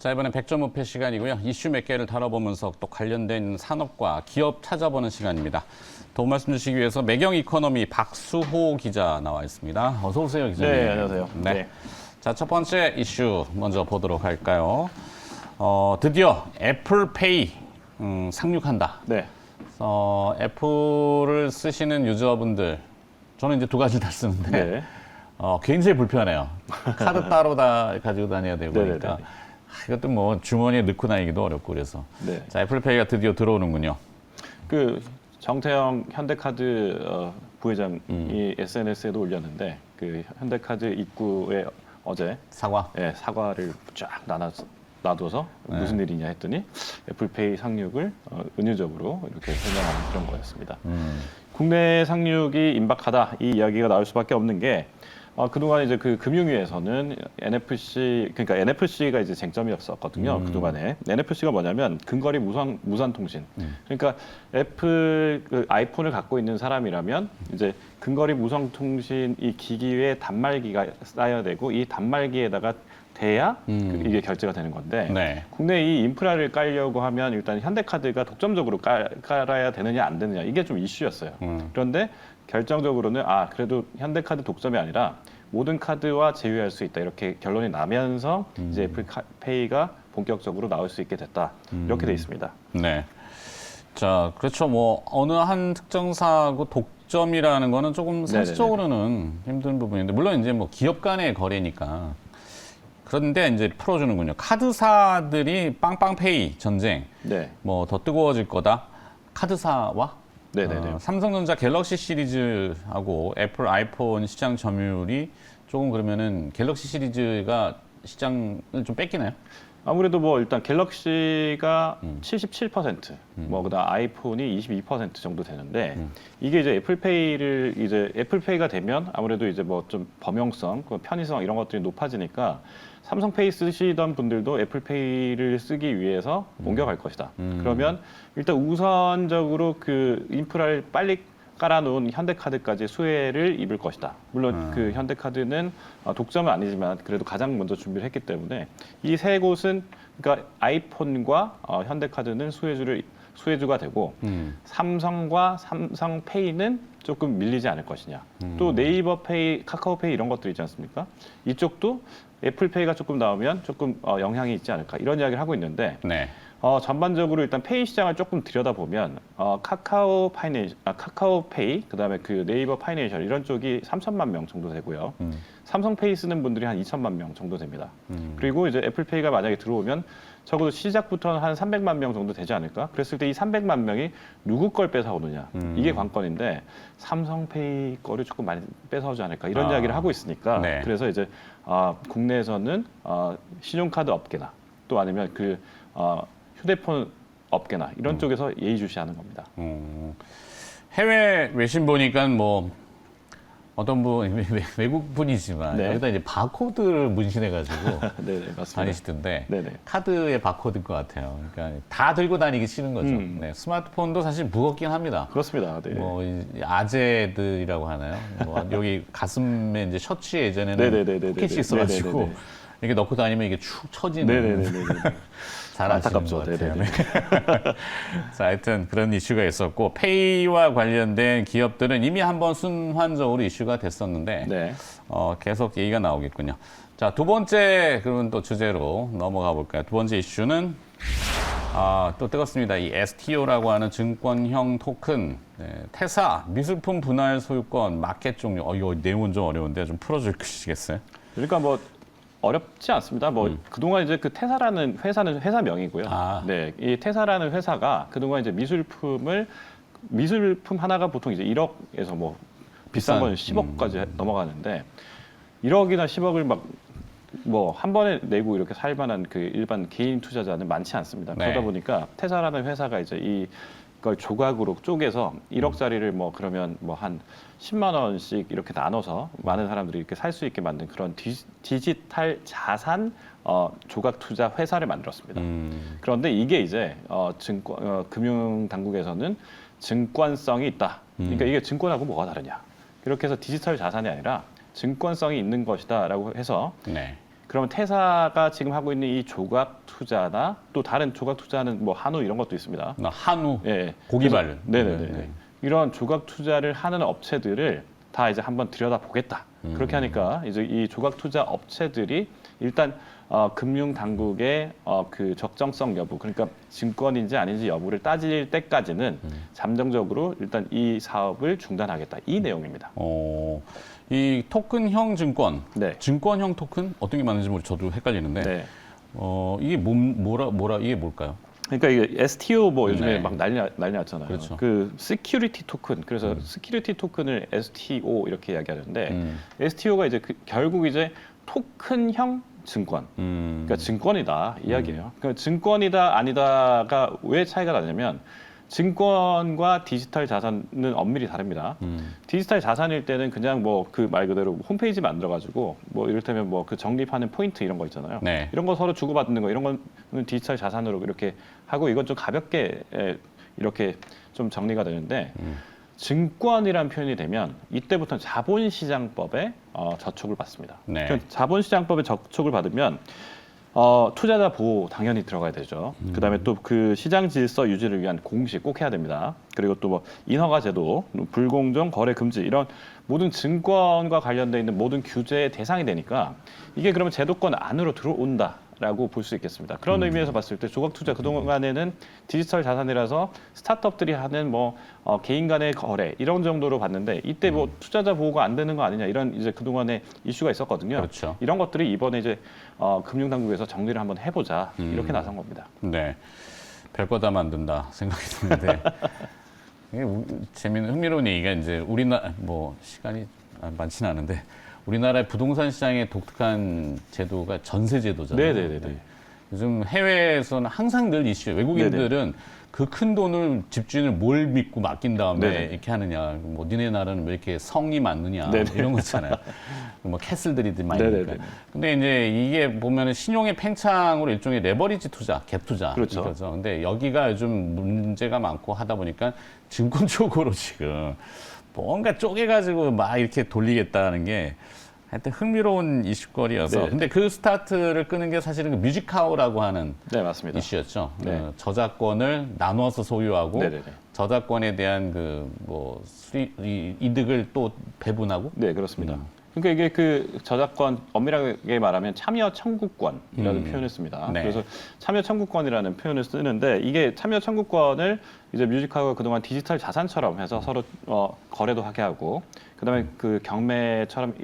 자, 이번엔 100점 무패 시간이고요. 이슈 몇 개를 다뤄보면서 또 관련된 산업과 기업 찾아보는 시간입니다. 도움 말씀 주시기 위해서 매경 이코노미 박수호 기자 나와 있습니다. 어서 오세요, 기자님. 네, 안녕하세요. 네. 자, 첫 번째 이슈 먼저 보도록 할까요? 드디어 애플페이 상륙한다. 네. 애플을 쓰시는 유저분들, 저는 이제 두 가지 다 쓰는데 네. 굉장히 불편해요. 카드 따로 다 가지고 다녀야 되고 그러니까 이것도 뭐 주머니에 넣고 다니기도 어렵고 그래서. 네. 자, 애플페이가 드디어 들어오는군요. 그 정태영 현대카드 부회장이 SNS에도 올렸는데 그 현대카드 입구에 어제 사과. 사과를 쫙 놔둬서 무슨 일이냐 했더니 애플페이 상륙을 은유적으로 이렇게 설명하는 그런 거였습니다. 국내 상륙이 임박하다 이 이야기가 나올 수밖에 없는 게 그동안 이제 그 금융위에서는 NFC, 그러니까 NFC가 이제 쟁점이었었거든요. 그동안에. NFC가 뭐냐면 근거리 무선통신. 그러니까 애플 그 아이폰을 갖고 있는 사람이라면 이제 근거리 무선통신 이 기기에 단말기가 쌓여야 되고 이 단말기에다가 돼야 이게 결제가 되는 건데 네. 국내 이 인프라를 깔려고 하면 일단 현대카드가 독점적으로 깔아야 되느냐 안 되느냐 이게 좀 이슈였어요. 그런데 결정적으로는 그래도 현대카드 독점이 아니라 모든 카드와 제휴할 수 있다 이렇게 결론이 나면서 이제 애플페이가 본격적으로 나올 수 있게 됐다 이렇게 돼 있습니다. 네. 자, 그렇죠. 뭐 어느 한 특정사하고 독점이라는 거는 조금 상식적으로는 힘든 부분인데 물론 이제 뭐 기업 간의 거래니까. 그런데 이제 풀어주는군요. 카드사들이 빵빵페이 전쟁. 네. 뭐 더 뜨거워질 거다. 카드사와 네네네. 삼성전자 갤럭시 시리즈하고 애플 아이폰 시장 점유율이 조금 그러면은 갤럭시 시리즈가 시장을 좀 뺏기나요? 아무래도 뭐 일단 갤럭시가 77%, 뭐 그다음 아이폰이 22% 정도 되는데 이게 이제 애플페이가 되면 아무래도 이제 뭐 좀 범용성, 편의성 이런 것들이 높아지니까 삼성페이 쓰시던 분들도 애플페이를 쓰기 위해서 옮겨갈 것이다. 그러면 일단 우선적으로 그 인프라를 빨리 깔아놓은 현대카드까지 수혜를 입을 것이다. 물론 그 현대카드는 독점은 아니지만 그래도 가장 먼저 준비를 했기 때문에 이 세 곳은 그러니까 아이폰과 현대카드는 수혜주가 되고 삼성과 삼성페이는 조금 밀리지 않을 것이냐. 또 네이버페이, 카카오페이 이런 것들 있지 않습니까? 이쪽도 애플페이가 조금 나오면 조금 영향이 있지 않을까 이런 이야기를 하고 있는데 네. 전반적으로 일단 페이 시장을 조금 들여다보면 카카오페이, 그다음에 그 네이버 파이낸셜 이런 쪽이 3천만 명 정도 되고요. 삼성페이 쓰는 분들이 한 2천만 명 정도 됩니다. 그리고 이제 애플페이가 만약에 들어오면 적어도 시작부터는 한 300만 명 정도 되지 않을까? 그랬을 때 이 300만 명이 누구 걸 뺏어오느냐? 이게 관건인데 삼성페이 거를 조금 많이 뺏어오지 않을까? 이런 이야기를 하고 있으니까 네. 그래서 이제 국내에서는 신용카드 업계나 또 아니면 그 휴대폰 업계나 이런 쪽에서 예의주시하는 겁니다. 해외 외신 보니까 뭐 어떤 분 외국 분이지만 네. 여기다 이제 바코드를 문신해가지고 네네 맞습니다. 다니시던데 네네. 카드의 바코드일 것 같아요. 그러니까 다 들고 다니기 싫은 거죠. 네, 스마트폰도 사실 무겁긴 합니다. 그렇습니다. 네. 뭐 아재들이라고 하나요? 뭐 여기 가슴에 이제 셔츠 예전에는 네네네네네. 포켓이 있어가지고 네네네네. 이렇게 넣고 다니면 이게 축 처지는. 네네네네. 잘 아시는 안타깝죠. 것 같아요. 네네네. 자, 하여튼 그런 이슈가 있었고 페이와 관련된 기업들은 이미 한번 순환적으로 이슈가 됐었는데 네. 계속 얘기가 나오겠군요. 자, 두 번째 그러면 또 주제로 넘어가 볼까요? 두 번째 이슈는 또 뜨겁습니다. 이 STO라고 하는 증권형 토큰, 태사, 미술품 분할 소유권, 마켓 종류. 이거 내용은 좀 어려운데 좀 풀어주시겠어요? 그러니까 뭐 어렵지 않습니다. 뭐 그동안 이제 그 태사라는 회사는 회사명이고요. 네, 이 태사라는 회사가 그동안 이제 미술품 하나가 보통 이제 1억에서 뭐 비싼 건 10억까지 넘어가는데 1억이나 10억을 막 뭐 한 번에 내고 이렇게 살 만한 그 일반 개인 투자자는 많지 않습니다. 네. 그러다 보니까 태사라는 회사가 이제 이걸 조각으로 쪼개서 1억짜리를 뭐 그러면 뭐 한 10만 원씩 이렇게 나눠서 많은 사람들이 이렇게 살 수 있게 만든 그런 디지털 자산 조각 투자 회사를 만들었습니다. 그런데 이게 이제 금융 당국에서는 증권성이 있다. 그러니까 이게 증권하고 뭐가 다르냐? 이렇게 해서 디지털 자산이 아니라 증권성이 있는 것이다라고 해서 네. 그러면 테사가 지금 하고 있는 이 조각 투자나 또 다른 조각 투자는 뭐 한우 이런 것도 있습니다. 한우, 예. 고기발. 네네네. 네. 이런 조각 투자를 하는 업체들을 다 이제 한번 들여다 보겠다. 그렇게 하니까 이제 이 조각 투자 업체들이 일단 금융 당국의 그 적정성 여부, 그러니까 증권인지 아닌지 여부를 따질 때까지는 잠정적으로 일단 이 사업을 중단하겠다. 이 내용입니다. 이 토큰형 증권, 네. 증권형 토큰 어떤 게 맞는지 저도 헷갈리는데 네. 이게 이게 뭘까요? 그러니까 이게 STO 뭐 요즘에 네. 막 난리 났잖아요. 그렇죠. 그 시큐리티 토큰, 그래서 시큐리티 토큰을 STO 이렇게 이야기하는데 STO가 이제 결국 이제 토큰형 증권, 그러니까 증권이다 이야기예요. 그러니까 증권이다 아니다가 왜 차이가 나냐면 증권과 디지털 자산은 엄밀히 다릅니다. 디지털 자산일 때는 그냥 뭐 그 말 그대로 홈페이지 만들어가지고 뭐 이를테면 뭐 그 적립하는 포인트 이런 거 있잖아요. 네. 이런 거 서로 주고받는 거 이런 거는 디지털 자산으로 이렇게 하고 이건 좀 가볍게 이렇게 좀 정리가 되는데 증권이란 표현이 되면 이때부터는 자본시장법에 저촉을 받습니다. 네. 그러니까 자본시장법에 저촉을 받으면 투자자 보호 당연히 들어가야 되죠. 그다음에 또 그 시장 질서 유지를 위한 공시 꼭 해야 됩니다. 그리고 또 뭐 인허가 제도, 불공정 거래 금지 이런 모든 증권과 관련돼 있는 모든 규제의 대상이 되니까 이게 그러면 제도권 안으로 들어온다라고 볼 수 있겠습니다. 그런 의미에서 봤을 때 조각 투자 그동안에는 디지털 자산이라서 스타트업들이 하는 뭐 개인 간의 거래 이런 정도로 봤는데 이때 뭐 투자자 보호가 안 되는 거 아니냐 이런 이제 그동안에 이슈가 있었거든요. 그렇죠. 이런 것들이 이번에 이제 금융당국에서 정리를 한번 해보자 이렇게 나선 겁니다. 네, 별거 다 만든다 생각이 드는데 이게 재미있는 흥미로운 얘기가 이제 우리나라 뭐 시간이 많지는 않은데 우리나라의 부동산 시장의 독특한 제도가 전세 제도잖아요. 네네네. 요즘 해외에서는 항상 늘 이슈예요. 외국인들은 그 큰 돈을 집주인을 뭘 믿고 맡긴 다음에 네네. 이렇게 하느냐. 뭐 니네 나라는 왜 이렇게 성이 많느냐. 네네. 이런 거 있잖아요. 뭐 캐슬들이 많으니까. 네네네. 근데 이제 이게 보면은 신용의 팽창으로 일종의 레버리지 투자, 갭 투자. 그렇죠. 이거죠. 근데 여기가 요즘 문제가 많고 하다 보니까 증권 쪽으로 지금 뭔가 쪼개가지고 막 이렇게 돌리겠다는 게 하여튼 흥미로운 이슈거리여서. 네. 근데 그 스타트를 끄는 게 사실은 그 뮤직하우라고 하는 네 맞습니다. 이슈였죠. 네. 저작권을 나눠서 소유하고 네네네. 저작권에 대한 그 뭐 이득을 또 배분하고. 네 그렇습니다. 그러니까 이게 그 저작권 엄밀하게 말하면 참여 청구권이라는 표현을 씁니다. 네. 그래서 참여 청구권이라는 표현을 쓰는데 이게 참여 청구권을 이제 뮤직하우가 그동안 디지털 자산처럼 해서 서로 거래도 하게 하고 그다음에 그 경매처럼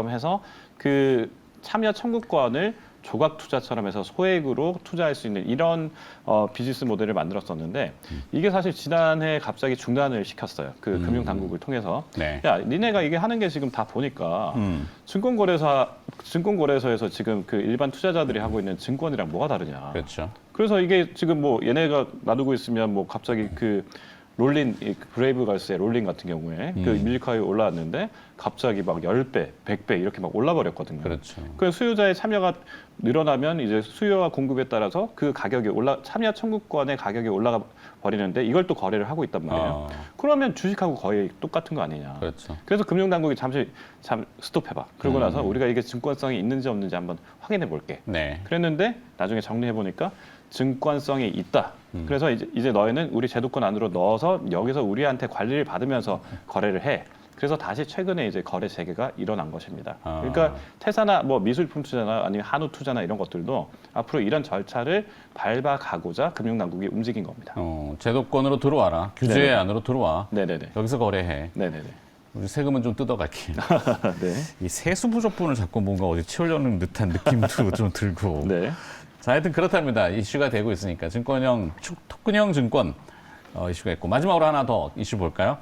해서 그 참여 청구권을 조각 투자처럼 해서 소액으로 투자할 수 있는 이런 비즈니스 모델을 만들었었는데 이게 사실 지난해 갑자기 중단을 시켰어요. 그 금융 당국을 통해서. 네. 야, 니네가 이게 하는 게 지금 다 보니까 증권거래소에서 지금 그 일반 투자자들이 하고 있는 증권이랑 뭐가 다르냐. 그렇죠. 그래서 이게 지금 뭐 얘네가 놔두고 있으면 뭐 갑자기 그 롤린, 브레이브 걸스의 롤린 같은 경우에 그 뮤직하우에 올라왔는데 갑자기 막 10배, 100배 이렇게 막 올라버렸거든요. 그렇죠. 그래서 수요자의 참여가 늘어나면 이제 수요와 공급에 따라서 그 가격이 참여 청구권의 가격이 올라가 버리는데 이걸 또 거래를 하고 있단 말이에요. 그러면 주식하고 거의 똑같은 거 아니냐. 그렇죠. 그래서 금융당국이 잠시 스톱해봐. 그러고 나서 우리가 이게 증권성이 있는지 없는지 한번 확인해 볼게. 네. 그랬는데 나중에 정리해 보니까 증권성이 있다. 그래서 이제 너희는 우리 제도권 안으로 넣어서 여기서 우리한테 관리를 받으면서 거래를 해. 그래서 다시 최근에 이제 거래 재개가 일어난 것입니다. 그러니까 퇴사나 뭐 미술품 투자나 아니면 한우 투자나 이런 것들도 앞으로 이런 절차를 밟아가고자 금융당국이 움직인 겁니다. 제도권으로 들어와라. 규제 네네. 안으로 들어와. 네네네. 여기서 거래해. 네네네. 우리 세금은 좀 뜯어갈게. 네. 이 세수 부족분을 자꾸 뭔가 어디 채우려는 듯한 느낌도 좀 들고. 네. 자, 하여튼 그렇답니다. 이슈가 되고 있으니까 증권형, 토큰형 증권 이슈가 있고 마지막으로 하나 더 이슈 볼까요?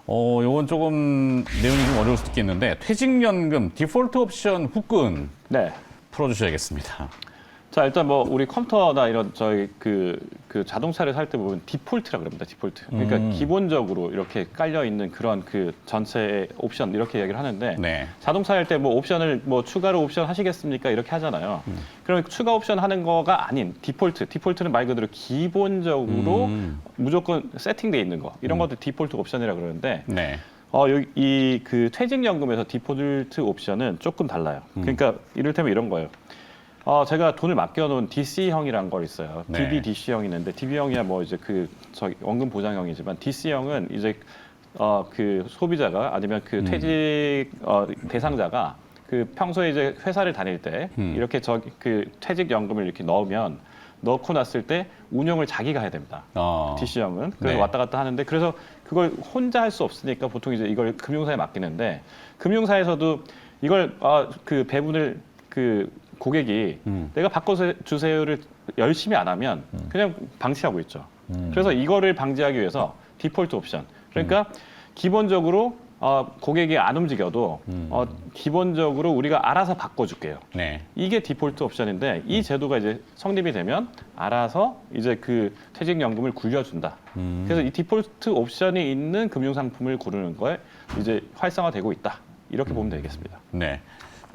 요건 조금 내용이 좀 어려울 수도 있겠는데 퇴직연금 디폴트 옵션 후끈 네. 풀어주셔야겠습니다. 자 일단 뭐 우리 컴퓨터나 이런 저희 그 자동차를 살 때 보면 디폴트라 그럽니다. 디폴트. 그러니까 기본적으로 이렇게 깔려 있는 그런 그 전체 옵션 이렇게 얘기를 하는데 네. 자동차 할 때 뭐 옵션을 뭐 추가로 옵션 하시겠습니까? 이렇게 하잖아요. 그럼 추가 옵션 하는 거가 아닌 디폴트. 디폴트는 말 그대로 기본적으로 무조건 세팅돼 있는 거. 이런 것들 디폴트 옵션이라 그러는데 네. 여기 이 그 퇴직연금에서 디폴트 옵션은 조금 달라요. 그러니까 이를테면 이런 거예요. 제가 돈을 맡겨놓은 DC형이란 거 있어요. 네. DBDC형이 있는데 DB형이야 뭐 이제 원금 보장형이지만 DC형은 이제 그 소비자가 아니면 그 퇴직 대상자가 그 평소에 이제 회사를 다닐 때 이렇게 그 퇴직연금을 이렇게 넣고 났을 때 운영을 자기가 해야 됩니다. DC형은 그래서 네. 왔다 갔다 하는데 그래서 그걸 혼자 할 수 없으니까 보통 이제 이걸 금융사에 맡기는데 금융사에서도 이걸 그 배분을 그 고객이 내가 바꿔서 주세요를 열심히 안 하면 그냥 방치하고 있죠. 그래서 이거를 방지하기 위해서 디폴트 옵션. 그러니까 기본적으로 고객이 안 움직여도 기본적으로 우리가 알아서 바꿔줄게요. 네. 이게 디폴트 옵션인데 이 제도가 이제 성립이 되면 알아서 이제 그 퇴직연금을 굴려준다. 그래서 이 디폴트 옵션이 있는 금융상품을 고르는 거에 이제 활성화되고 있다. 이렇게 보면 되겠습니다. 네.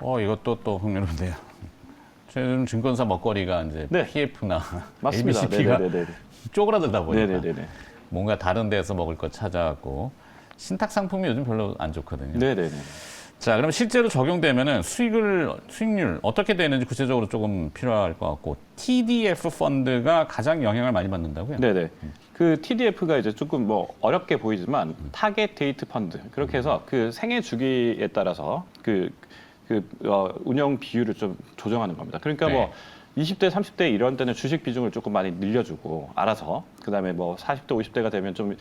이것도 또 흥미로운데요. 최근 증권사 먹거리가 이제 네. PF나 맞습니다. ABCP가 네네네네. 쪼그라들다 보니까 네네네. 뭔가 다른 데서 먹을 것 찾아갖고 신탁 상품이 요즘 별로 안 좋거든요. 네네네. 자, 그럼 실제로 적용되면은 수익률 어떻게 되는지 구체적으로 조금 필요할 것 같고 TDF 펀드가 가장 영향을 많이 받는다고요? 네네. 그 TDF가 이제 조금 뭐 어렵게 보이지만 타겟 데이트 펀드 그렇게 해서 그 생애 주기에 따라서 운영 비율을 좀 조정하는 겁니다. 그러니까 네. 뭐 20대, 30대 이런 때는 주식 비중을 조금 많이 늘려주고 알아서 그다음에 뭐 40대, 50대가 되면 좀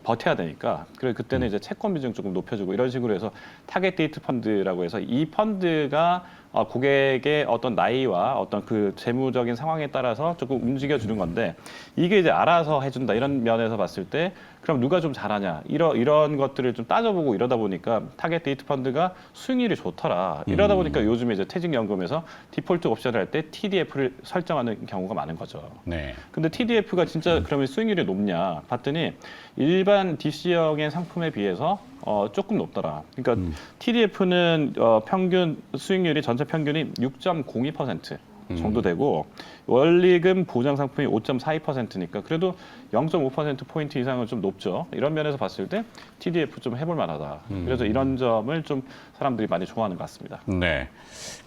버텨야 되니까 그래 그때는 이제 채권 비중 조금 높여주고 이런 식으로 해서 타겟 데이트 펀드라고 해서 이 펀드가 고객의 어떤 나이와 어떤 그 재무적인 상황에 따라서 조금 움직여주는 건데 이게 이제 알아서 해준다 이런 면에서 봤을 때 그럼 누가 좀 잘하냐 이런 것들을 좀 따져보고 이러다 보니까 타겟 데이트 펀드가 수익률이 좋더라 이러다 보니까 요즘에 이제 퇴직연금에서 디폴트 옵션을 할 때 TDF를 설정하는 경우가 많은 거죠. 네. 근데 TDF가 진짜 그러면 수익률이 높냐 봤더니 일반 DC형의 상품에 비해서 조금 높더라. 그러니까 TDF는 평균 수익률이 전체 평균이 6.02% 정도 되고 원리금 보장 상품이 5.42%니까 그래도 0.5% 포인트 이상은 좀 높죠. 이런 면에서 봤을 때 TDF 좀 해볼 만하다. 그래서 이런 점을 좀 사람들이 많이 좋아하는 것 같습니다. 네.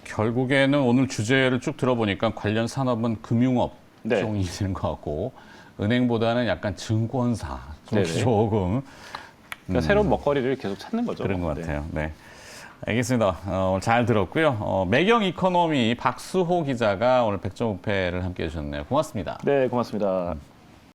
결국에는 오늘 주제를 쭉 들어보니까 관련 산업은 금융업 네. 쪽이 되는 것 같고 은행보다는 약간 증권사 네네. 쪽이 조금 그러니까 새로운 먹거리를 계속 찾는 거죠. 그런 것 네. 같아요. 네. 알겠습니다. 오늘 잘 들었고요. 매경 이코노미 박수호 기자가 오늘 백종우패를 함께 해주셨네요. 고맙습니다. 네, 고맙습니다.